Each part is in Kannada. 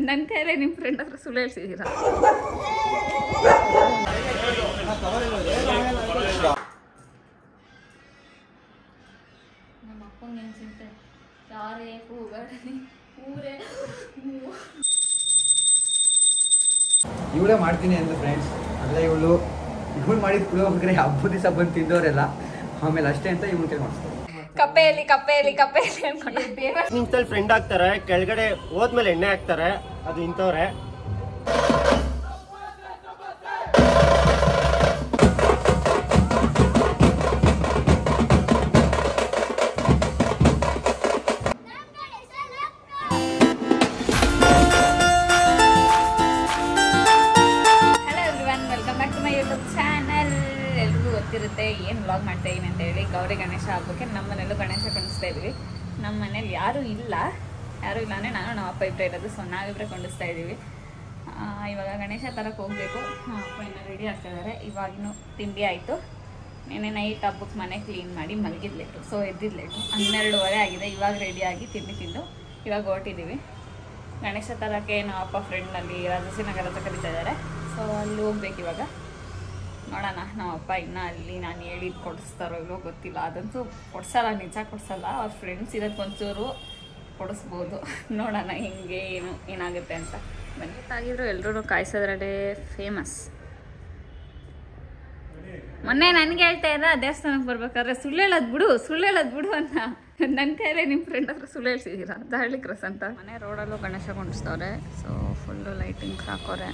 ನನ್ನ ಕೈಲೇ ನಿಮ್ಮ ಫ್ರೆಂಡ್ ಹತ್ರ ಸುಳ್ಳು ಹೇಳ್ಸಿದ್ದೀರಾ? ನಮ್ಮ ಅಪ್ಪಂಗೆ ಏನು ಚಿಂತೆ, ಯಾರೇ ಕೂಗಾಡಲಿ ಊರೇ ಇವಳೇ ಮಾಡ್ತೀನಿ ಅಂದು ಫ್ರೆಂಡ್ಸ್. ಅಲ್ಲ ಇವಳು ಮಾಡಿದ ಪುಳಿಯೋಗರೆ ಹಬ್ಬದ ದಿವಸ ಬಂದು ತಿಂದವರೆಲ್ಲ, ಆಮೇಲೆ ಅಷ್ಟೇ ಅಂತ ಇವಳು ಕೈ ಮಾಡಿಸ್ತಾರೆ. ಕಪ್ಪೆಯಲ್ಲಿ ಅನ್ಕೊಂಡು ನಿಂತಲ್ಲಿ ಫ್ರೆಂಡ್ ಆಗ್ತಾರೆ, ಕೆಳಗಡೆ ಹೋದ್ಮೇಲೆ ಎಣ್ಣೆ ಹಾಕ್ತಾರೆ, ಅದು ಇಂಥವ್ರೆ. ಏನು ವ್ಲಾಗ್ ಮಾಡ್ತಾ ಇದೀನಿ ಅಂತ ಹೇಳಿ, ಗೌರಿ ಗಣೇಶ ಹಬ್ಬಕ್ಕೆ ನಮ್ಮ ಮನೇಲೂ ಗಣೇಶ ಕೊಂಡಿಸ್ತಾ ಇದ್ವಿ. ನಮ್ಮ ಮನೇಲಿ ಯಾರೂ ಇಲ್ಲ ಅಂದರೆ ನಾನು ನಮ್ಮ ಅಪ್ಪ ಇಬ್ಬರೇ ಇರೋದು. ಸೊ ನಾವಿಬ್ಬರೇ ಕೊಂಡಿಸ್ತಾ ಇದ್ದೀವಿ. ಇವಾಗ ಗಣೇಶ ತರಕ್ಕೆ ಹೋಗಬೇಕು. ನಮ್ಮ ಅಪ್ಪ ಇನ್ನೂ ರೆಡಿ ಆಗ್ತಾಯಿದ್ದಾರೆ. ಇವಾಗಿನೂ ತಿಂಡಿ ಆಯಿತು. ನೆನ್ನೆ ನೈಟ್ ಹಬ್ಬಕ್ಕೆ ಮನೆ ಕ್ಲೀನ್ ಮಾಡಿ ಮಲಗಿದ್ ಲೇಟು, ಸೊ ಎದ್ದಿದ್ದು ಲೇಟು. 12:30 ಆಗಿದೆ. ಇವಾಗ ರೆಡಿಯಾಗಿ ತಿಂದು ಇವಾಗ ಹೊರಟಿದ್ದೀವಿ ಗಣೇಶ ತರಕ್ಕೆ. ನಮ್ಮ ಅಪ್ಪ ಫ್ರೆಂಡ್ನಲ್ಲಿ ರಾಜಾಜಿನಗರ ಹತ್ರ ಕರೀತಾ ಇದ್ದಾರೆ. ಸೊ ಅಲ್ಲಿ ಹೋಗ್ಬೇಕು ಇವಾಗ. ನೋಡೋಣ, ನಮ್ಮಪ್ಪ ಇನ್ನೂ ಅಲ್ಲಿ ನಾನು ಹೇಳಿದ್ದು ಕೊಡಿಸ್ತಾರೋ ಇಲ್ಲೋ ಗೊತ್ತಿಲ್ಲ. ಅದಂತೂ ಕೊಡ್ಸಲ್ಲ, ನಿಜ ಕೊಡ್ಸಲ್ಲ. ಅವ್ರ ಫ್ರೆಂಡ್ಸ್ ಇರೋದಕ್ಕೊಂಚೂರು ಕೊಡಿಸ್ಬೋದು. ನೋಡೋಣ ಹಿಂಗೆ ಏನಾಗುತ್ತೆ ಅಂತ. ಬಂದಿದ್ದಾಗಿದ್ರು ಎಲ್ಲರೂ ಕಾಯಿಸೋದ್ರಲ್ಲೇ ಫೇಮಸ್. ಮೊನ್ನೆ ನನಗೆ ಹೇಳ್ತಾ ಇದ್ದ ದೇವಸ್ಥಾನಕ್ಕೆ ಬರ್ಬೇಕಾದ್ರೆ ಸುಳ್ಳು ಹೇಳೋದು ಬಿಡು ಅಂತ. ನನ್ನ ಕೈಲೇ ನಿಮ್ಮ ಫ್ರೆಂಡ್ ಹತ್ರ ಸುಳ್ಳು ಹೇಳ್ಸಿದ್ದೀರಾ? ದಾಳಿ ಕ್ರಾಸ್ ಅಂತ. ಮನೆ ರೋಡಲ್ಲೂ ಗಣೇಶ ಕೊಂಡಿಸ್ತವ್ರೆ. ಸೊ ಫುಲ್ಲು ಲೈಟಿಂಗ್ಸ್ ಹಾಕೋರೆ.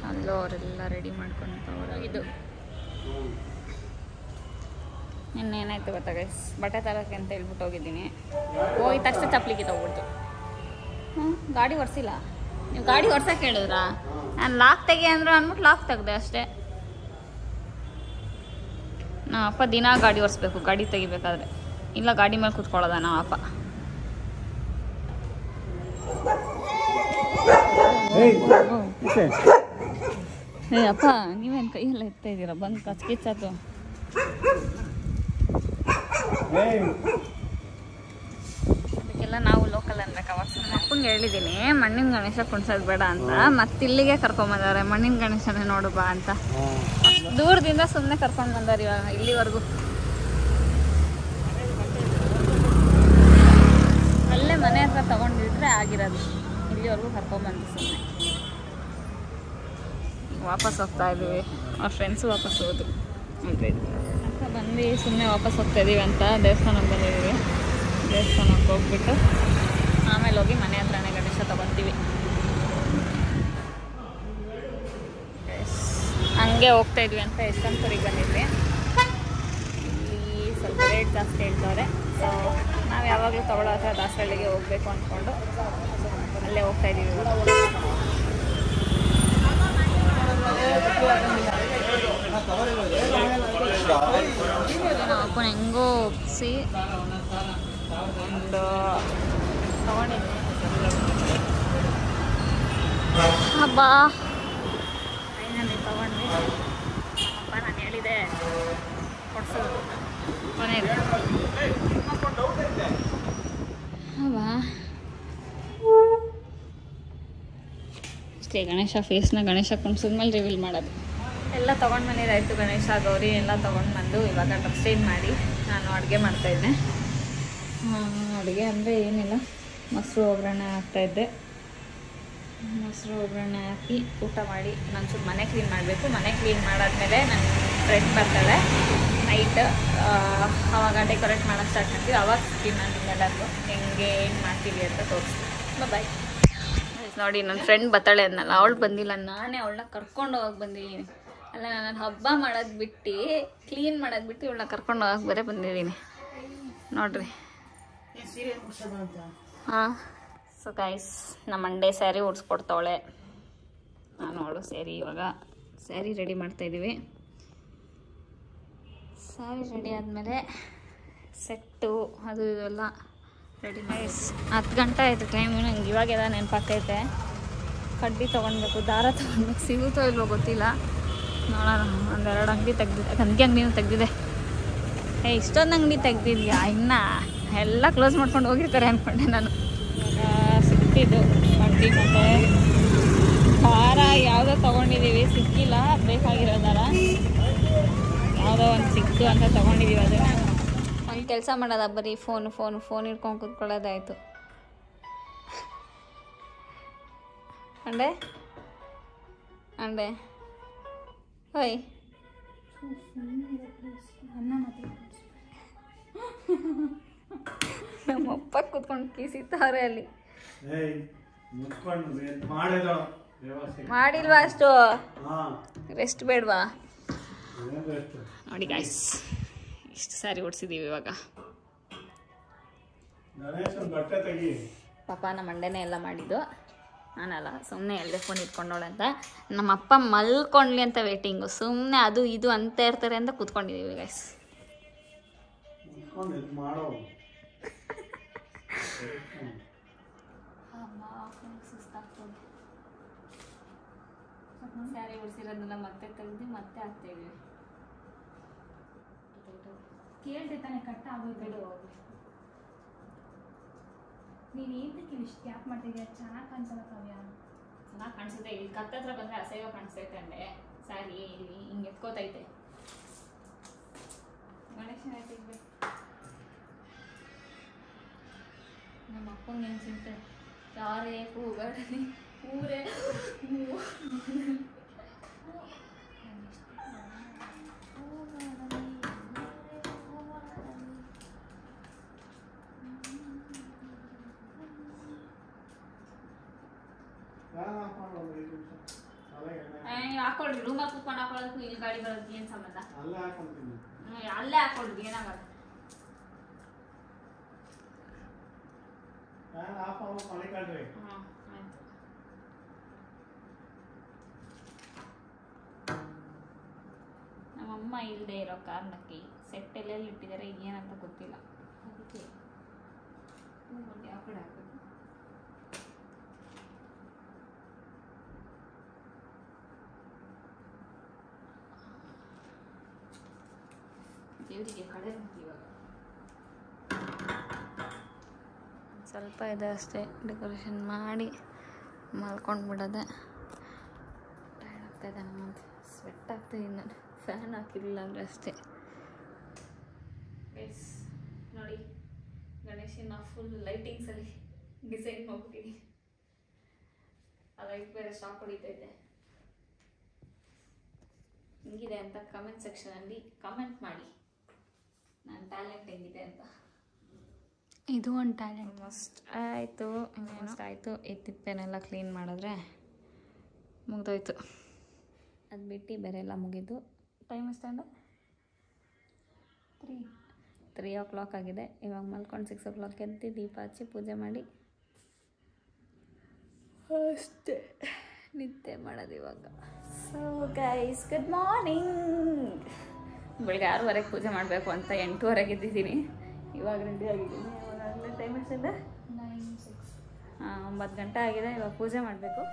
ಅಲ್ಲೂ ಅವರೆಲ್ಲ ರೆಡಿ ಮಾಡ್ಕೊಂತವ್ರೆ. ಇದು ಇನ್ನೇನಾಯ್ತು ಗೊತ್ತಾ ಗೈಸ್, ಬಟ್ಟೆ ತರೋಕ್ಕೆ ಅಂತ ಹೇಳ್ಬಿಟ್ಟು ಹೋಗಿದ್ದೀನಿ. ಹೋಗಿ ತಕ್ಷಣ ಚಪ್ಪಲಿಗೆ ತಗೊಬಿಡ್ತು. ಗಾಡಿ ಒರೆಸಿಲ್ಲ. ನೀವು ಗಾಡಿ ಒರ್ಸಕ್ಕೆ ಹೇಳಿದ್ರಾ? ನಾನು ಲಾಕ್ ತೆಗಿ ಅಂದರು ಅಂದ್ಬಿಟ್ಟು ಲಾಕ್ ತೆಗ್ದೆ ಅಷ್ಟೇ. ನಮ್ಮ ಅಪ್ಪ ದಿನ ಗಾಡಿ ಒರೆಸ್ಬೇಕು, ಗಾಡಿ ತೆಗಿಬೇಕಾದ್ರೆ. ಇಲ್ಲ ಗಾಡಿ ಮೇಲೆ ಕೂತ್ಕೊಳ್ಳೋದ ನಮ್ಮ ಅಪ್ಪ. ಏ ಅಪ್ಪ, ನೀವೇನು ಕೈಯೆಲ್ಲ ಎತ್ತಾ ಇದ್ದೀರಾ? ಬಂದು ಕಚ್ಕಿಚ್ಚದು. ಅದಕ್ಕೆಲ್ಲ ನಾವು ಲೋಕಲ್ ಅನ್ಬೇಕು. ಅವಾಗ ನಮ್ಮ ಅಪ್ಪಂಗೆ ಹೇಳಿದ್ದೀನಿ ಮಣ್ಣಿನ ಗಣೇಶ ಕುಣ್ಸೋದು ಬೇಡ ಅಂತ. ಮತ್ತೆ ಇಲ್ಲಿಗೆ ಕರ್ಕೊಂಬಂದವ್ರೆ, ಮಣ್ಣಿನ ಗಣೇಶನೇ ನೋಡು ಬಾ ಅಂತ. ದೂರದಿಂದ ಸುಮ್ಮನೆ ಕರ್ಕೊಂಡು ಬಂದಾರೆ ಇವಾಗ ಇಲ್ಲಿವರೆಗೂ. ಅಲ್ಲೇ ಮನೆ ಹತ್ರ ತಗೊಂಡಿದ್ರೆ ಆಗಿರೋದು. ಇಲ್ಲಿವರೆಗೂ ಕರ್ಕೊಂಬಂದು ಸುಮ್ಮನೆ ವಾಪಸ್ ಹೋಗ್ತಾ ಇದ್ದೀವಿ. ಅವ್ರ ಫ್ರೆಂಡ್ಸು ವಾಪಸ್ ಹೋದ್ರು ಅಂತ ಬಂದು ಸುಮ್ಮನೆ ವಾಪಸ್ ಹೋಗ್ತಾ ಇದ್ದೀವಿ ಅಂತ ದೇವಸ್ಥಾನಕ್ಕೆ ಬಂದಿದ್ದೀವಿ. ದೇವಸ್ಥಾನಕ್ಕೆ ಹೋಗ್ಬಿಟ್ಟು ಆಮೇಲೆ ಹೋಗಿ ಮನೆ ಹತ್ರನೇ ಗಣೇಶ ತಗೊತೀವಿ. ಹಂಗೆ ಹೋಗ್ತಾ ಇದ್ವಿ ಅಂತ ಯಶವಂತಪುರಿಗೆ ಬಂದಿದ್ವಿ. ಇಲ್ಲಿ ಸ್ವಲ್ಪ ರೇಟ್ ಜಾಸ್ತಿ ಹೇಳ್ತವ್ರೆ. ಸೊ ನಾವು ಯಾವಾಗಲೂ ತಗೊಳ್ಳೋ ಹತ್ರ ದಾಸರಳ್ಳಿಗೆ ಹೋಗಬೇಕು ಅಂದ್ಕೊಂಡು ಅಲ್ಲೇ ಹೋಗ್ತಾ ಇದ್ದೀವಿ. ನಮ್ಮ ಅಪ್ಪನ ಹೆಂಗೋ ಒಪ್ಪಿಸಿ ಒಂದು ತಗೊಂಡಿದ್ವಿ. ಹಬ್ಬ ಫೈನಲಿ ತಗೊಂಡ್ವಿ. ನಮ್ಮಪ್ಪ ನಾನು ಹೇಳಿದೆ ಕೊಡ್ಸೋದು ಕೊನೆಗೆ. ಹಬ್ಬ ಅಷ್ಟೇ. ಗಣೇಶ ಫೇಸ್ನ ಗಣೇಶ ಕುಣ್ಸಿದ್ಮೇಲೆ ರಿವೀಲ್ ಮಾಡೋದು. ಎಲ್ಲ ತೊಗೊಂಡು ಬಂದಿದ್ದಾಯಿತು. ಗಣೇಶ ಗೌರಿ ಎಲ್ಲ ತೊಗೊಂಡು ಬಂದು ಇವಾಗ ಡ್ರೆಸ್ ಚೇಂಜ್ ಮಾಡಿ ನಾನು ಅಡುಗೆ ಮಾಡ್ತಾಯಿದ್ದೆ. ಅಡುಗೆ ಅಂದರೆ ಏನಿಲ್ಲ, ಮೊಸರು ಒಗ್ಗರಣೆ ಹಾಕ್ತಾಯಿದ್ದೆ. ಮೊಸರು ಒಗ್ಗರಣೆ ಹಾಕಿ ಊಟ ಮಾಡಿ ನಾನು ಸ್ವಲ್ಪ ಮನೆ ಕ್ಲೀನ್ ಮಾಡಬೇಕು. ಮನೆ ಕ್ಲೀನ್ ಮಾಡಾದ್ಮೇಲೆ ನನ್ನ ಫ್ರೆಂಡ್ ಬರ್ತಾಳೆ ನೈಟ್. ಆವಾಗ ಡೆಕೋರೇಟ್ ಮಾಡೋಕ್ಕೆ ಸ್ಟಾರ್ಟ್ ಮಾಡ್ತೀವಿ. ಆವಾಗ ಕ್ಲೀನ್ ಮಾಡಿ ಎಲ್ಲರಿಗೂ ಹೆಂಗೆ ಏನು ಮಾಡ್ತೀವಿ ಅಂತ ತೋರಿಸ್ತೀನಿ. ಬಾಯ್. ನೋಡಿ ನನ್ನ ಫ್ರೆಂಡ್ ಬರ್ತಾಳೆ ಅನ್ನಲ್ಲ, ಅವಳು ಬಂದಿಲ್ಲ. ನಾನೇ ಅವಳನ್ನ ಕರ್ಕೊಂಡು ಹೋಗಕ್ಕೆ ಬಂದಿದ್ದೀನಿ. ಅಲ್ಲ, ನಾನು ಹಬ್ಬ ಮಾಡೋದು ಬಿಟ್ಟು ಕ್ಲೀನ್ ಮಾಡೋದು ಬಿಟ್ಟು ಇವಳನ್ನ ಕರ್ಕೊಂಡು ಹೋಗಕ್ಕೆ ಬರೇ ಬಂದಿದ್ದೀನಿ ನೋಡ್ರಿ. ಹಾಂ. ಸೊ ಗೈಸ್, ನಮ್ಮ ಮಂಡೇ ಸ್ಯಾರಿ ಉಡ್ಸ್ಕೊಡ್ತಾವಳೆ. ನಾನು ಅವಳು ಸೇರಿ ಇವಾಗ ಸ್ಯಾರಿ ರೆಡಿ ಮಾಡ್ತಾಯಿದ್ದೀವಿ. ಸ್ಯಾರಿ ರೆಡಿ ಆದಮೇಲೆ ಸೆಟ್ಟು ಅದು ಇದೆಲ್ಲ ರೆಡಿ. ಗೈಸ್ 10 ಗಂಟೆ ಆಯಿತು ಟೈಮು. ನಂಗೆ ಇವಾಗೆಲ್ಲ ನೆನಪಾಕೈತೆ. ಕಡ್ಡಿ ತೊಗೊಳ್ಬೇಕು, ದಾರ ತೊಗೊಳ್ಬೇಕು. ಸಿಗುತ್ತೋ ಇಲ್ವೋ ಗೊತ್ತಿಲ್ಲ, ನೋಡೋಣ. ಒಂದೆರಡು ಅಂಗಡಿ ತೆಗ್ದಿದ್ದೆ. ಅಂಗಡಿನೂ ತೆಗ್ದಿದೆ. ಇಷ್ಟೊಂದು ಅಂಗಡಿ ತೆಗ್ದಿದ್ಯಾ? ಇನ್ನು ಎಲ್ಲ ಕ್ಲೋಸ್ ಮಾಡ್ಕೊಂಡು ಹೋಗಿರ್ತಾರೆ ಅಂದ್ಕೊಂಡೆ ನಾನು. ಇವಾಗ ಸಿಕ್ತಿದ್ದು ಕಡ್ಡಿ ಮತ್ತು ಸಿಕ್ಕಿಲ್ಲ ಬೇಕಾಗಿರೋದಾರ, ಯಾವುದೋ ಒಂದು ಸಿಕ್ತು ಅಂತ ತೊಗೊಂಡಿದ್ದೀವಿ. ಅದನ್ನು ಒಂದು ಕೆಲಸ ಮಾಡೋದ, ಬರೀ ಫೋನ್ ಹಿಡ್ಕೊಂಡು ಕೂತ್ಕೊಳ್ಳೋದಾಯಿತು. ಅಂಡೆ ಹೋಯ್ ನಮ್ಮಪ್ಪ ಕೂತ್ಕೊಂಡು ಕಿಸಿತಾರೆ ಅಲ್ಲಿ. ಮಾಡಿಲ್ವಾ ಅಷ್ಟು ರೆಸ್ಟ್ ಬೇಡವಾ? ನೋಡಿ ಗಾಯ್ಸ್, ಇಷ್ಟು ಸಾರಿ ಓಡಿಸಿದ್ದೀವಿ ಇವಾಗ. ಪಾಪ ನಮ್ಮ ಮಂಡೆನೇ ಎಲ್ಲ ಮಾಡಿದ್ದು, ನಾನಲ್ಲ. ಸುಮ್ಮನೆ ಎಲ್ಲೇ ಫೋನ್ ಇಟ್ಕೊಂಡೋಳಂತ. ನಮ್ಮಪ್ಪ ಮಲ್ಕೊಂಡ್ಲಿ ಅಂತ ವೇಟಿಂಗು. ಸುಮ್ಮನೆ ಅದು ಇದು ಅಂತ ಇರ್ತಾರೆ ಅಂತ ಕೂತ್ಕೊಂಡಿದ್ದೀವಿ ಗಾಯ್ಸ್. ಸ್ಯಾರಿ ಉಡ್ಸಿರೋದನ್ನ ಮತ್ತೆ ತೆಗ್ದು ಮತ್ತೆ ಹಾಕ್ತೇವೆ. ಕೇಳ್ದೆ ತಾನೆ ಕಟ್ಟ ಆಗೋದು. ನೀನು ಏನಕ್ಕೆ ಇಷ್ಟು ಕ್ಯಾಪ್ ಮಾಡ್ತಿದ್ಯಾ? ಚೆನ್ನಾಗಿ ಕಾಣಿಸಲ್ಲ ಕಾವ್ಯ. ಚೆನ್ನಾಗಿ ಕಾಣಿಸುತ್ತೆ. ಇಲ್ಲಿ ಕತ್ತತ್ರ ಬಂದರೆ ಅಸಹ್ಯ ಕಾಣಿಸ್ತೈತೆ ಅಂದೆ. ಸ್ಯಾರಿ ಇಲ್ಲಿ ಹಿಂಗೆ ಎತ್ಕೋತೈತೆ. ಗಣೇಶನ ತೆಗ್ಬೇಕು. ನಮ್ಮ ಅಪ್ಪಂಗೆ ಏನು ಚಿಂತೆ, ಯಾರೇ ಕೂಗಾಡಲಿ ಊರೇ ಹಾಕೊಳ್ರಿ. ರೂಮಲ್ಲಿ ಕೂತ್ಕೊಂಡು ಹಾಕೊಳ್ಳೋದಕ್ಕೂ ಇಲ್ಲಿ ಗಾಡಿ ಬರೋದಕ್ಕೆ ಏನು ಸಂಬಂಧ? ಅಲ್ಲೇ ಹಾಕೊಳ್ರಿ, ಏನಾಗಲ್ಲ. ನಮ್ಮಮ್ಮ ಇಲ್ಲದೆ ಇರೋ ಕಾರಣಕ್ಕೆ ಸೆಟ್ ಎಲ್ಲೆಲ್ಲಿ ಇಟ್ಟಿದ್ದಾರೆ ಏನಂತ ಗೊತ್ತಿಲ್ಲ. ಅದಕ್ಕೆ ಯಾವ ಕಡೆ ಹಾಕಬೇಕು? ದೇವರಿಗೆ ಕಡೆ ಇವಾಗ ಸ್ವಲ್ಪ ಇದೆ ಅಷ್ಟೇ. ಡೆಕೋರೇಷನ್ ಮಾಡಿ ಮಲ್ಕೊಂಡು ಬಿಡೋದೆ. ಟೈರ್ಡ್ ಆಗ್ತಾಯಿದೆ ನಮ್ಮಂತ. ಸ್ವೆಟ್ ಆಗ್ತಾಯಿದೆ. ನಾನು ಫ್ಯಾನ್ ಹಾಕಿರಲಿಲ್ಲ ಅಂದರೆ ಅಷ್ಟೇ. ಗೈಸ್ ನೋಡಿ, ಗಣೇಶನ ಫುಲ್ ಲೈಟಿಂಗ್ಸಲ್ಲಿ ಡಿಸೈನ್ ಮಾಡ್ಬಿಟ್ಟಿದ್ದೀನಿ. ಆ ಲೈಟ್ ಬೇರೆ ಸ್ಟಾಕ್ ಹೊಡಿತೈತೆ. ಹಿಂಗಿದೆ ಅಂತ ಕಮೆಂಟ್ ಸೆಕ್ಷನಲ್ಲಿ ಕಮೆಂಟ್ ಮಾಡಿ, ನನ್ನ ಟ್ಯಾಲೆಂಟ್ ಹೆಂಗಿದೆ ಅಂತ. ಇದು ಒಂದು ಟ್ಯಾಲೆಂಟ್. ಮಸ್ಟ್ ಆಯಿತು. ಈ ತಿಪ್ಪೆನೆಲ್ಲ ಕ್ಲೀನ್ ಮಾಡಿದ್ರೆ ಮುಗ್ದೋಯ್ತು. ಅದು ಬಿಟ್ಟು ಬೇರೆ ಎಲ್ಲ ಮುಗಿದು. ಟೈಮ್ ಎಷ್ಟಂಡ 3 o'clock ಆಗಿದೆ. ಇವಾಗ ಮಲ್ಕೊಂಡು 6 o'clock ಎದ್ದು ದೀಪ ಹಚ್ಚಿ ಪೂಜೆ ಮಾಡಿ ಅಷ್ಟೇ ನಿದ್ದೆ ಮಾಡೋದು ಇವಾಗ. So guys, good morning. ಬೆಳಗ್ಗೆ 6:30 ಪೂಜೆ ಮಾಡಬೇಕು ಅಂತ 8:30 ಎದ್ದಿದ್ದೀನಿ. ಇವಾಗ ರೆಡಿ ಆಗಿದ್ದೀನಿ. ಟೈಮ್ ಎಷ್ಟಿದೆ? 9 ಗಂಟೆ ಆಗಿದೆ. ಇವಾಗ ಪೂಜೆ ಮಾಡಬೇಕು.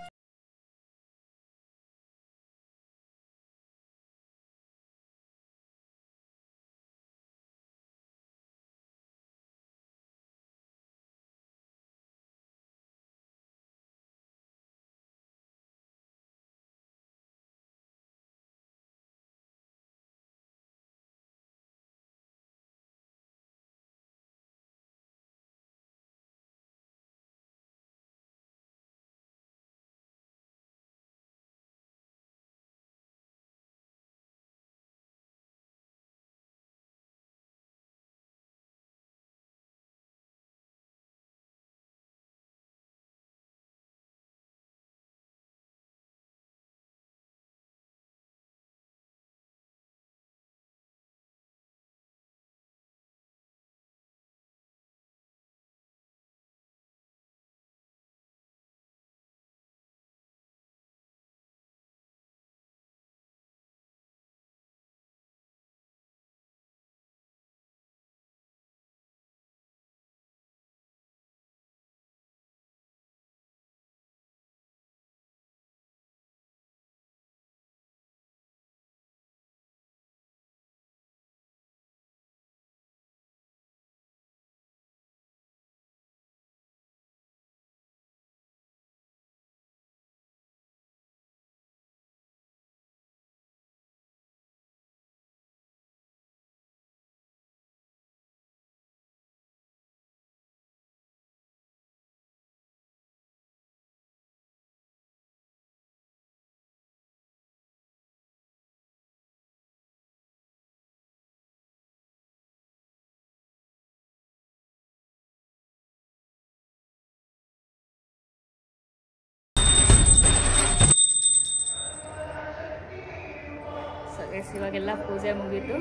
ಗೈಸ್ ಇವಾಗೆಲ್ಲ ಪೂಜೆ ಮುಗೀತು,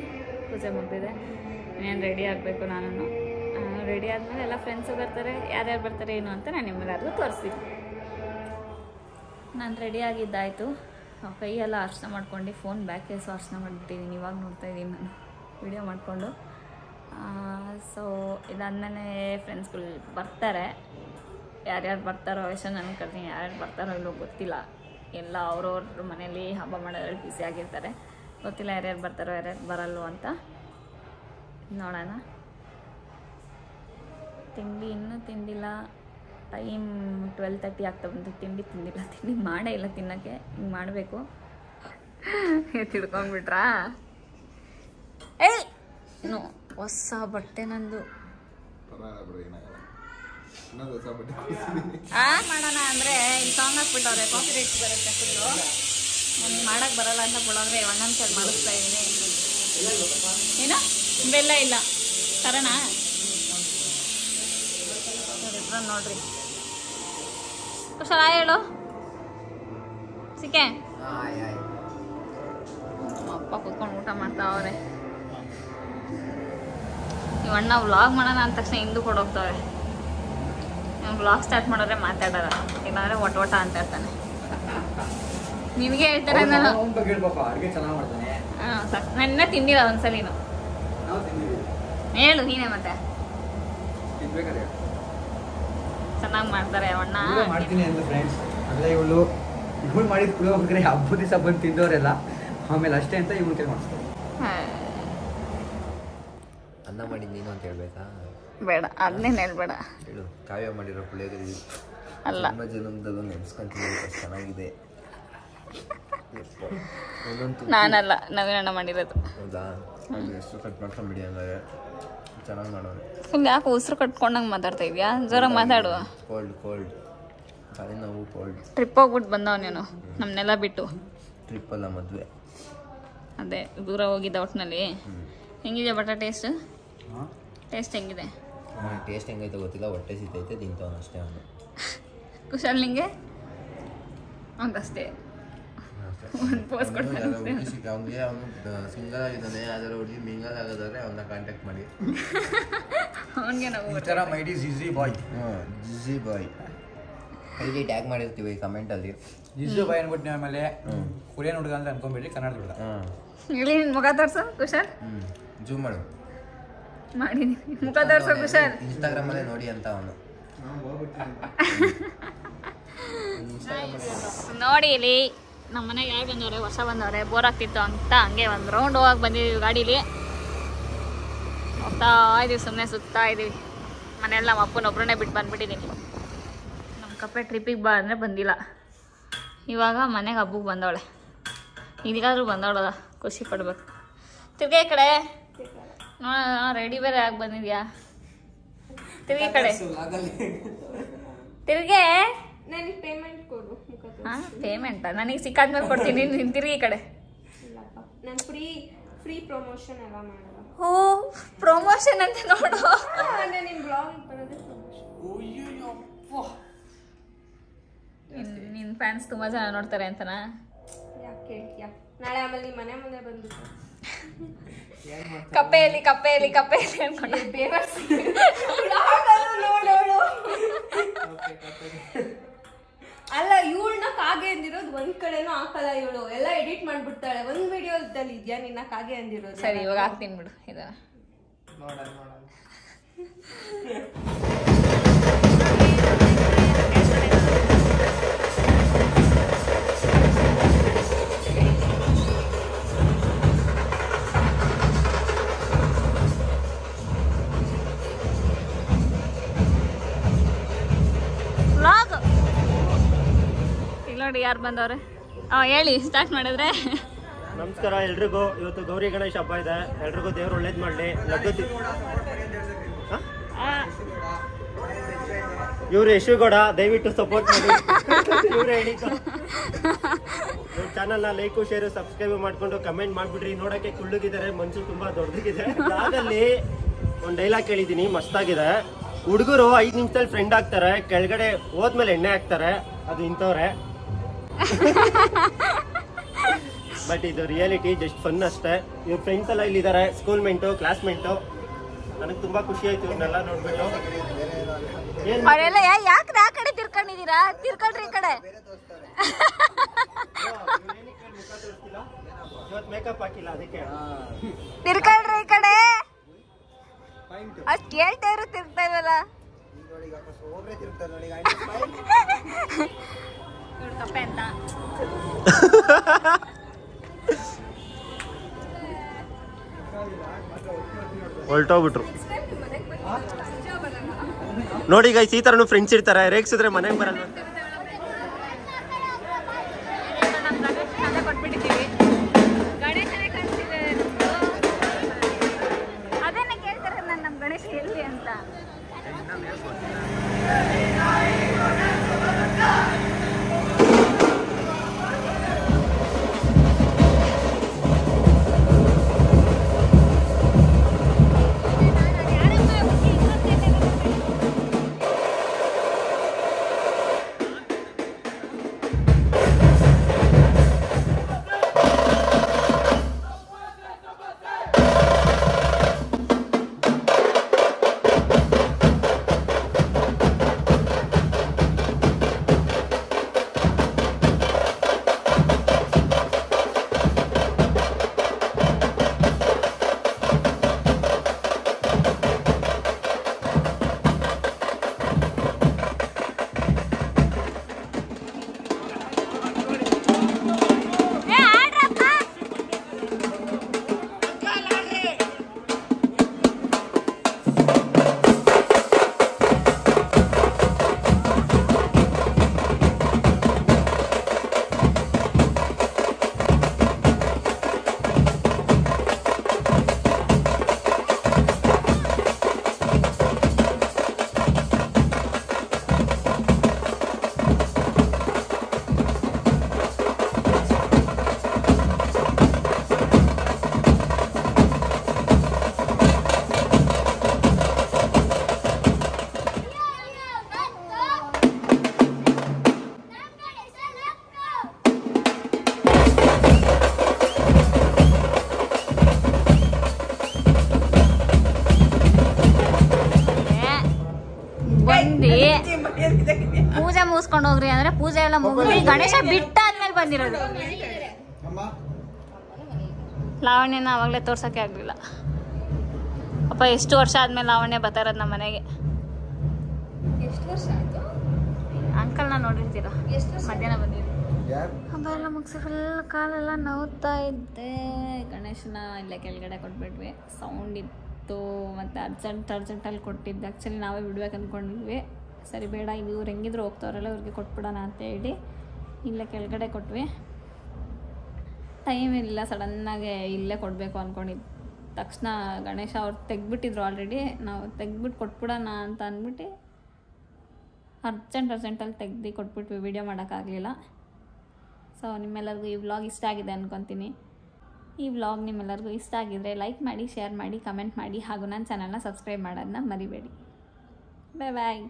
ಪೂಜೆ ಮುಗಿದಿದೆ. ಇನ್ನೇನು ರೆಡಿ ಆಗಬೇಕು. ನಾನು ರೆಡಿ ಆದಮೇಲೆ ಎಲ್ಲ ಫ್ರೆಂಡ್ಸು ಬರ್ತಾರೆ. ಯಾರ್ಯಾರು ಬರ್ತಾರೆ ಏನು ಅಂತ ನಾನು ನಿಮಗಾದ್ರೂ ತೋರಿಸ್ತೀನಿ. ನಾನು ರೆಡಿ ಆಗಿದ್ದಾಯಿತು. ಕೈಯೆಲ್ಲ ಅರ್ಶನ ಮಾಡ್ಕೊಂಡು ಫೋನ್ ಬ್ಯಾಕ್ ಕೇಸು ಅರ್ಶನ ಮಾಡಿಬಿಟ್ಟಿದ್ದೀನಿ. ಇವಾಗ ನೋಡ್ತಾ ಇದ್ದೀನಿ ನಾನು ವಿಡಿಯೋ ಮಾಡಿಕೊಂಡು. ಸೊ ಇದಾದಮೇಲೆ ಫ್ರೆಂಡ್ಸ್ಗಳು ಬರ್ತಾರೆ. ಯಾರ್ಯಾರು ಬರ್ತಾರೋ ಎಷ್ಟು ನನಗೆ ಕರ್ತೀನಿ, ಯಾರ್ಯಾರು ಬರ್ತಾರೋ ಇಲ್ಲೋ ಗೊತ್ತಿಲ್ಲ. ಎಲ್ಲ ಅವ್ರವ್ರ ಮನೇಲಿ ಹಬ್ಬ ಮಾಡೋದ್ರಲ್ಲಿ ಬ್ಯುಸಿ ಆಗಿರ್ತಾರೆ. ಗೊತ್ತಿಲ್ಲ ಯಾರ್ಯಾರು ಬರ್ತಾರೋ ಯಾರ್ಯಾರು ಬರಲ್ವೋ ಅಂತ. ನೋಡೋಣ. ತಿಂಡಿ ಇನ್ನೂ ತಿಂದಿಲ್ಲ. ಟೈಮ್ 12:30 ಆಗ್ತಾ ಬಂತು. ತಿಂಡಿ ತಿಂದಿಲ್ಲ. ತಿಂಡಿ ಮಾಡೇ ಇಲ್ಲ ತಿನ್ನೋಕ್ಕೆ. ಹಿಂಗೆ ಮಾಡಬೇಕು. ತಿಳ್ಕೊಂಡ್ಬಿಟ್ರಾ? ಏಯ್ ಇನ್ನು ಹೊಸ ಬಟ್ಟೆ ನಂದು ಮಾಡೋಣ ಅಂದರೆ ಇಲ್ಲಿ ಸಾಂಗ್ ಹಾಕ್ಬಿಟ್ಟವ್ರೆ. ಕಾಫಿ ರೇಟ್ ಬರುತ್ತೆ ಫುಲ್ಲು. ನನಗೆ ಮಾಡೋಕ್ಕೆ ಬರಲ್ಲ ಅಂತ ಬಿಡೋದ್ರೆ ಒಂದೊಂದು ಸಲ ಮಾಡಿಸ್ತಾ ಇದ್ದೀನಿ. ಏನೋ ಬೆಲ್ಲ ಇಲ್ಲ ತರೋಣ ನೋಡ್ರಿ. ಕುಶಲ ಹೇಳು ಸಿಕ್ಕೆ. ಅಪ್ಪ ಕೂತ್ಕೊಂಡು ಊಟ ಮಾಡ್ತಾ ಅವ್ರೆ. ಇವಣ್ಣ ವ್ಲಾಗ್ ಮಾಡೋಣ ಅಂದ ತಕ್ಷಣ ಹಿಂದೂ ಕೊಡೋಗ್ತಾವೆ. ವ್ಲಾಗ್ ಸ್ಟಾರ್ಟ್ ಮಾಡೋದ್ರೆ ಮಾತಾಡೋಣ, ಇಲ್ಲಾಂದ್ರೆ ಒಟ ಅಂತ ಇರ್ತಾನೆ. ನಿನಗೆ ಹೇಳ್ತಾರೆ ನಾನು. ನನ್ನ ತಿಂದಿಲ್ಲ ಒಂದ್ಸಲಿನು. ಹೇಳು ನೀನೇ ಮತ್ತೆ. ಚೆನ್ನಾಗಿ ಮಾಡ್ತಾರೆ ಅಣ್ಣ. ಮಾಡ್ತೀನಿ ಅಂದ್ರೆ ಫ್ರೆಂಡ್ಸ್ ಅಲ್ಲ ಇವಳು ಮಾಡಿದ ಪುಳಿಯೋಗರೆ ಹಬ್ಬದ ದಿವಸ ಬಂದು ತಿಂದವರೆಲ್ಲ ಆಮೇಲೆ ಅಷ್ಟೇ ಅಂತ ಇವಳು ಕೈ ಮಾಡಿಸ್ತಾರೆ. ಅನ್ನ ಮಾಡಿದ್ದು ನೀನು ಅಂತ ಹೇಳ್ಬೇಕಾ? ಬೇಡ ಅದನ್ನೇನು ಹೇಳ್ಬೇಡ. ಹೇಳು. ಕಾವ್ಯ ಮಾಡಿರೋ ಪುಳಿಯೋಗರೆ ಅಲ್ಲ ನಮ್ಮ ಜನ್ಮದಲ್ಲೂ ನೆನೆಸ್ಕೊಂತೀನಿ. ಚೆನ್ನಾಗಿದೆ. ನಾನಲ್ಲ ನವೀನಣ್ಣ ಮಾಡಿರೋದು. ಹೌದಾ? ಎಷ್ಟು ಕಟ್ ಮಾಡ್ಕೊಂಡ್ಬಿಡಿ ಹಂಗಾರೆ. ಚೆನ್ನಾಗಿ ಮಾಡೋದು. ಇಲ್ಲಿ ಯಾಕೆ ಉಸಿರು ಕಟ್ಕೊಂಡಂಗೆ ಮಾತಾಡ್ತಾ ಇದೆಯಾ? ಜೋರಾಗಿ ಮಾತಾಡು. ಕೋಲ್ಡ್ ತಲೆ ನೋವು ಕೋಲ್ಡ್. ಟ್ರಿಪ್ ಹೋಗ್ಬಿಟ್ಟು ಬಂದವ ನೀನು ನಮ್ಮನ್ನೆಲ್ಲ ಬಿಟ್ಟು. ಟ್ರಿಪ್ ಅಲ್ಲ ಮದುವೆ. ಅದೇ ದೂರ ಹೋಗಿದ್ದ ಒಟ್ಟಿನಲ್ಲಿ. ಹೆಂಗಿದೆ ಬಟ ಟೇಸ್ಟ್? ಟೇಸ್ಟ್ ಹೆಂಗಿದೆ? ಟೇಸ್ಟ್ ಹೆಂಗೈತೆ ಗೊತ್ತಿಲ್ಲ. ಹೊಟ್ಟೆ ಸಿತೈತೆ ತಿಂತವನು ಅಷ್ಟೇ. ಅವನು ಕುಶಲ್ ನಿಂಗೆ ಅಂತಷ್ಟೇ. ಅವ್ನಿಗೆ ಅವನು ಸಿಂಗಲ್ ಆಗಿದ್ದಾನೆ. ಅದರ ಹುಡುಗಿ ಮಿಂಗಲ್ ಆಗೋದಾದ್ರೆ ಅವನ್ನ ಕಾಂಟ್ಯಾಕ್ಟ್ ಮಾಡಿ. ಅವನಿಗೆ ನಾವು ಜಿಜಿ ಬಾಯ್. ಜಿಜಿ ಬಾಯ್ ಅಲ್ಲಿ ಟ್ಯಾಗ್ ಮಾಡಿರ್ತೀವಿ ಕಮೆಂಟಲ್ಲಿ. ಜಿಜು ಬಾಯ್ ಅನ್ಬಿಟ್ಟು ಆಮೇಲೆ ಕೊರಿಯನ್ ಹುಡುಗ ಅಂತ ಅನ್ಕೊಂಡ್ಬಿಡ್ರಿ. ಕನ್ನಡ ಹುಡುಗ. ಇಲ್ಲಿ ನಿನ್ನ ಮುಖ ತೋರ್ಸು ಕುಶಲ್. ಜೂಮ್ ಮಾಡು. ಮಾಡಿದೀನಿ. ಮುಖ ತೋರ್ಸು ಕುಶಲ್. ಇನ್ಸ್ಟಾಗ್ರಾಮಲ್ಲೇ ನೋಡಿ ಅಂತ ಅವನು. ನೋಡಿ ಇಲ್ಲಿ ನಮ್ಮ ಮನೆಗೆ ಯಾರು ಬಂದವ್ರೆ, ವರ್ಷ ಬಂದವ್ರೆ. ಬೋರ್ ಆಗ್ತಿತ್ತು ಅಂತ ಹಂಗೆ ಒಂದು ರೌಂಡ್ ಹೋಗಕ್ಕೆ ಬಂದಿದ್ದೀವಿ ಗಾಡೀಲಿ. ಹೋಗ್ತಾ ಇದ್ದೀವಿ, ಸುಮ್ಮನೆ ಸುತ್ತಾ ಇದ್ದೀವಿ. ಮನೆಯಲ್ಲಿ ನಮ್ಮ ಅಪ್ಪನೊಬ್ಬರನ್ನೇ ಬಿಟ್ಟು ಬಂದ್ಬಿಟ್ಟಿದ್ದೀನಿ. ನಮ್ಮ ಕಪ್ಪೆ ಟ್ರಿಪ್ಪಿಗೆ ಬಾ ಅಂದರೆ ಬಂದಿಲ್ಲ. ಇವಾಗ ಮನೆಗೆ ಹಬ್ಬಕ್ಕೆ ಬಂದವಳೆ. ಇಲ್ಲಿಗಾದ್ರೂ ಬಂದವಳದ ಖುಷಿ ಪಡ್ಬೇಕು. ತಿರ್ಗಿ ಈ ಕಡೆ ರೆಡಿ ಬೇರೆ ಆಗಿ ಬಂದಿದ್ಯಾ? ತಿರ್ಗಿ ಕಡೆ ತಿರ್ಗೆ. ನನಗೆ ಪೇಮೆಂಟ್ ಕೊಡು. ಹಾಂ ಪೇಮೆಂಟಾ? ನನಗೆ ಸಿಕ್ಕಾದ್ಮೇಲೆ ಕೊಡ್ತೀನಿ. ನಿನ್ನ ತಿರ್ಗಿ ಈ ಕಡೆ. ನಾನು ಫ್ರೀ ಪ್ರಮೋಷನ್ ಎಲ್ಲ ಮಾಡಲ್ಲ. ಓ ಪ್ರಮೋಷನ್ ಅಂತ ನೋಡು. ನಿಮ್ಮ ಬ್ಲಾಗ್ ಬರೋದೇ ಪ್ರಮೋಷನ್. ನಿನ್ನ ಫ್ಯಾನ್ಸ್ ತುಂಬ ಜನ ನೋಡ್ತಾರೆ ಅಂತನಾ? ಯಾಕೆ ಹೇಳ್ತೀಯಾ? ನಾಳೆ ಆಮೇಲೆ ನಿಮ್ಮ ಮನೆ ಮುಂದೆ ಬಂದ್ಬಿಟ್ಟು ಕಪ್ಪೆಯಲ್ಲಿ ಅನ್ಕೊಂಡು ಅಲ್ಲ ಇವಳನ್ನ ಕಾಗೆ ಅಂದಿರೋದು ಒಂದ್ ಕಡೆನೂ ಹಾಕಲ್ಲ. ಇವಳು ಎಲ್ಲ ಎಡಿಟ್ ಮಾಡ್ಬಿಡ್ತಾಳೆ. ಒಂದ್ ವಿಡಿಯೋದಲ್ಲಿ ಇದೆಯಾ ನಿನ್ನ ಕಾಗೆ ಅಂದಿರೋದು? ಸರಿ ಇವಾಗ ಹಾಕ್ತೀನಿ ಬಿಡು ಇದನ್ನ. ನೋಡಿ ಯಾರು ಬಂದವ್ರೆ. ಹೇಳಿ ಸ್ಟಾರ್ಟ್ ಮಾಡಿದ್ರೆ. ನಮಸ್ಕಾರ ಎಲ್ರಿಗೂ. ಇವತ್ತು ಗೌರಿ ಗಣೇಶ ಹಬ್ಬ ಇದೆ. ಎಲ್ರಿಗೂ ದೇವ್ರು ಒಳ್ಳೇದು ಮಾಡಲಿ. ಲಡ್ಡು ಇವ್ರು ಯಶುಗೌಡ, ದಯವಿಟ್ಟು ಸಪೋರ್ಟ್ ಮಾಡಿ. ಇವ್ರೆ ಹೇಳಿದ್ದು. ಚಾನಲ್ನ ಲೈಕು ಶೇರು ಸಬ್ಸ್ಕ್ರೈಬ್ ಮಾಡ್ಕೊಂಡು ಕಮೆಂಟ್ ಮಾಡಿಬಿಡ್ರಿ. ನೋಡೋಕ್ಕೆ ಕುಳ್ಳಗಿದ್ದಾರೆ, ಮನ್ಸು ತುಂಬ ದೊಡ್ಡದಿದೆ. ಬ್ಲಾಗಲ್ಲಿ ಒಂದು ಡೈಲಾಗ್ ಕೇಳಿದ್ದೀನಿ, ಮಸ್ತಾಗಿದೆ. ಹುಡುಗರು 5 ನಿಮಿಷದಲ್ಲಿ ಫ್ರೆಂಡ್ ಆಗ್ತಾರೆ, ಕೆಳಗಡೆ ಹೋದ್ಮೇಲೆ ಎಣ್ಣೆ ಹಾಕ್ತಾರೆ. ಅದು ಇಂಥವ್ರೆ. ಬಟ್ ಇದು ರಿಯಾಲಿಟಿ, ಜಸ್ಟ್ ಫನ್ ಅಷ್ಟೇ. ಇವ್ರ ಫ್ರೆಂಡ್ಸ್ ಎಲ್ಲ ಇಲ್ಲಿದ್ದಾರೆ, ಸ್ಕೂಲ್ ಮೇಂಟು, ಕ್ಲಾಸ್ಮೇಟು. ನನಗೆ ತುಂಬಾ ಖುಷಿ ಆಯ್ತು ಇವ್ರನ್ನೆಲ್ಲ ನೋಡ್ಬಿಟ್ಟು. ಅವರೆಲ್ಲ ಯಾಕೆ ಆ ಕಡೆ ತಿರ್ಕೊಂಡಿದ್ದೀರಾ? ತಿರ್ಕೊಳ್ರಿ ಈ ಕಡೆ. ಇವತ್ತು ಮೇಕಪ್ ಹಾಕಿಲ್ಲ ಅದಕ್ಕೆ. ತಿರ್ಕೊಳ್ರಿ ಈ ಕಡೆ. ಅಷ್ಟು ಹೇಳ್ತಾ ಇರೋ ತಿರ್ಗ್ತಾ ಇಲ್ವಲ್ಲ. ಕಪ್ಪೆ ಅಂತ ಹೊರಟೋಗ್ಬಿಟ್ರು. ನೋಡಿ ಗೈಸ್, ಈ ತರನು ಫ್ರೆಂಡ್ಸ್ ಇರ್ತಾರೆ, ರೇಗ್ಸಿದ್ರೆ ಮನೆಗೆ ಬರಲ್ಲ. ಕೊಟ್ಬಿಟ್ಟಿದ್ದೀವಿ. ಗಣೇಶನೇ ಕಳಿಸಿದೆ. ಅದನ್ನೇ ಕೇಳ್ತಾರೆ ನಾನು, ನಮ್ಮ ಗಣೇಶ ಎಲ್ಲಿ ಅಂತ. ಪೂಜೆ ಮುಗಿಸ್ಕೊಂಡು ಹೋಗ್ರಿ ಅಂದ್ರೆ ಪೂಜೆ ಎಲ್ಲ ಮುಗಿದ್ರಿ. ಗಣೇಶ ಬಿಟ್ಟ ಆದ್ಮೇಲೆ ಬಂದಿರೋದು. ಲಾವಣ್ಯನ ಅವಾಗಲೇ ತೋರ್ಸೋಕೆ ಆಗಲಿಲ್ಲ. ಅಪ್ಪ ಎಷ್ಟು ವರ್ಷ ಆದ್ಮೇಲೆ ಲಾವಣ್ಯ ಬರ್ತಾ ಇರೋದು ನಮ್ಮ ಮನೆಗೆ. ಎಷ್ಟು ವರ್ಷ ಆಯ್ತು? ಅಂಕಲ್ನ ನೋಡಿರ್ತೀರ, ಮಧ್ಯಾಹ್ನ ಬಂದಿದ್ರು. ಹಬ್ಬ ಎಲ್ಲ ಮುಗಿಸಿ ಫುಲ್ ಕಾಲೆಲ್ಲ ನೋವ್ತಾ ಇದ್ದೆ. ಗಣೇಶನ ಇಲ್ಲೇ ಕೆಳಗಡೆ ಕೊಟ್ಬಿಟ್ವಿ. ಸೌಂಡ್ ಇತ್ತು ಮತ್ತು ಅರ್ಜೆಂಟಲ್ಲಿ ಕೊಟ್ಟಿದ್ದೆ. ಆ್ಯಕ್ಚುಲಿ ನಾವೇ ಬಿಡ್ಬೇಕು ಅಂದ್ಕೊಂಡಿದ್ವಿ. ಸರಿ ಬೇಡ, ಇದು ಇವ್ರು ಹೆಂಗಿದ್ರು ಹೋಗ್ತಾವ್ರಲ್ಲ ಇವ್ರಿಗೆ ಕೊಟ್ಬಿಡೋಣ ಅಂತ ಹೇಳಿ ಇಲ್ಲೇ ಕೆಳಗಡೆ ಕೊಟ್ವಿ. ಟೈಮ್ ಇಲ್ಲ, ಸಡನ್ನಾಗೆ ಇಲ್ಲೇ ಕೊಡಬೇಕು ಅಂದ್ಕೊಂಡಿದ್ದು ತಕ್ಷಣ ಗಣೇಶ ಅವ್ರು ತೆಗ್ದುಬಿಟ್ಟಿದ್ರು ಆಲ್ರೆಡಿ. ನಾವು ತೆಗ್ದುಬಿಟ್ಟು ಕೊಟ್ಬಿಡೋಣ ಅಂತ ಅಂದ್ಬಿಟ್ಟು ಅರ್ಜೆಂಟಲ್ಲಿ ತೆಗ್ದು ಕೊಟ್ಬಿಟ್ವಿ. ವೀಡಿಯೋ ಮಾಡೋಕ್ಕಾಗಲಿಲ್ಲ. ಸೊ ನಿಮ್ಮೆಲ್ಲರಿಗೂ ಈ ವ್ಲಾಗ್ ಇಷ್ಟ ಆಗಿದೆ ಅಂದ್ಕೊತೀನಿ. ಈ ವ್ಲಾಗ್ ನಿಮ್ಮೆಲ್ಲರಿಗೂ ಇಷ್ಟ ಆಗಿದ್ರೆ ಲೈಕ್ ಮಾಡಿ, ಶೇರ್ ಮಾಡಿ, ಕಮೆಂಟ್ ಮಾಡಿ ಹಾಗೂ ನನ್ನ ಚಾನಲ್ನ ಸಬ್ಸ್ಕ್ರೈಬ್ ಮಾಡೋದನ್ನ ಮರಿಬೇಡಿ. ಬಾಯ್ ಬಾಯ್.